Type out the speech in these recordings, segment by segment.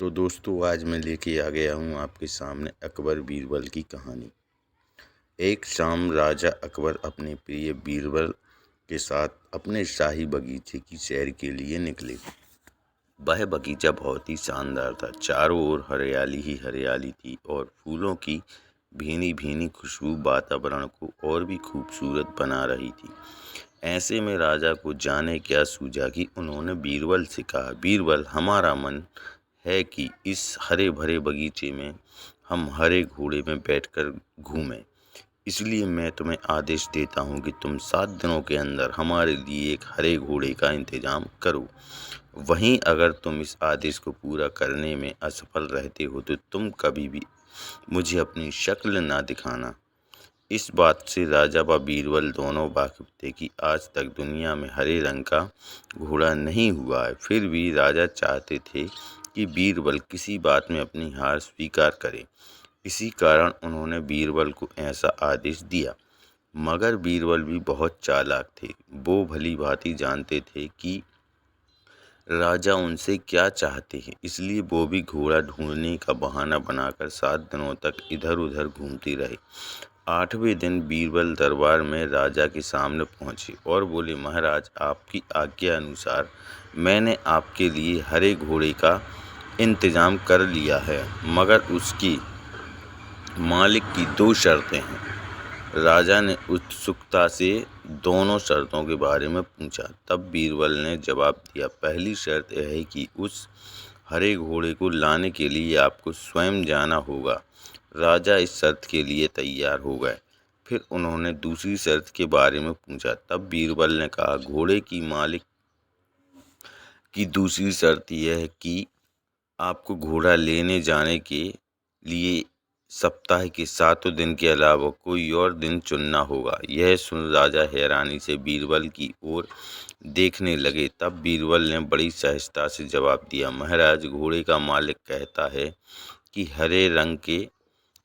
तो दोस्तों आज मैं लेके आ गया हूँ आपके सामने अकबर बीरबल की कहानी। एक शाम राजा अकबर अपने प्रिय बीरबल के साथ अपने शाही बगीचे की सैर के लिए निकले। वह बगीचा बहुत ही शानदार था। चारों ओर हरियाली ही हरियाली थी और फूलों की भीनी भीनी खुशबू वातावरण को और भी खूबसूरत बना रही थी। ऐसे में राजा को जाने क्या सूझा कि उन्होंने बीरबल से कहा, बीरबल, हमारा मन है कि इस हरे भरे बगीचे में हम हरे घोड़े में बैठकर घूमें। इसलिए मैं तुम्हें आदेश देता हूँ कि तुम 7 दिनों के अंदर हमारे लिए एक हरे घोड़े का इंतजाम करो। वहीं अगर तुम इस आदेश को पूरा करने में असफल रहते हो तो तुम कभी भी मुझे अपनी शक्ल ना दिखाना। इस बात से राजा व बीरबल दोनों वाकिफ थे कि आज तक दुनिया में हरे रंग का घोड़ा नहीं हुआ है। फिर भी राजा चाहते थे कि बीरबल किसी बात में अपनी हार स्वीकार करे। इसी कारण उन्होंने बीरबल को ऐसा आदेश दिया। मगर बीरबल भी बहुत चालाक थे। वो भली भांति जानते थे कि राजा उनसे क्या चाहते हैं, इसलिए वो भी घोड़ा ढूंढने का बहाना बनाकर 7 दिनों तक इधर उधर घूमते रहे। 8वें दिन बीरबल दरबार में राजा के सामने पहुंचे और बोले, महाराज, आपकी आज्ञा अनुसार मैंने आपके लिए हरे घोड़े का इंतजाम कर लिया है, मगर उसकी मालिक की 2 शर्तें हैं। राजा ने उत्सुकता से दोनों शर्तों के बारे में पूछा। तब बीरबल ने जवाब दिया, पहली शर्त यह है कि उस हरे घोड़े को लाने के लिए आपको स्वयं जाना होगा। राजा इस शर्त के लिए तैयार हो गए। फिर उन्होंने दूसरी शर्त के बारे में पूछा। तब बीरबल ने कहा, घोड़े की मालिक की दूसरी शर्त यह है कि आपको घोड़ा लेने जाने के लिए सप्ताह के 7 दिन के अलावा कोई और दिन चुनना होगा। यह सुन राजा हैरानी से बीरबल की ओर देखने लगे। तब बीरबल ने बड़ी सहजता से जवाब दिया, महाराज, घोड़े का मालिक कहता है कि हरे रंग के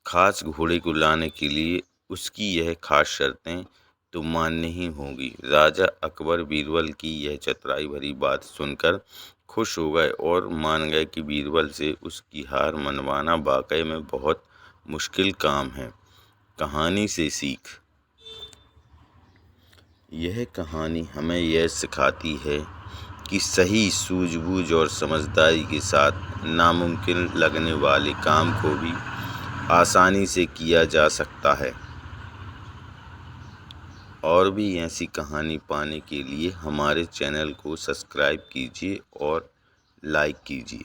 खास घोड़े को लाने के लिए उसकी यह खास शर्तें तो माननी ही होंगी। राजा अकबर बीरबल की यह चतुराई भरी बात सुनकर खुश हो गए और मान गए कि बीरबल से उसकी हार मनवाना वाकई में बहुत मुश्किल काम है। कहानी से सीख। यह कहानी हमें यह सिखाती है कि सही सूझबूझ और समझदारी के साथ नामुमकिन लगने वाले काम को भी आसानी से किया जा सकता है। और भी ऐसी कहानी पाने के लिए हमारे चैनल को सब्सक्राइब कीजिए और लाइक कीजिए।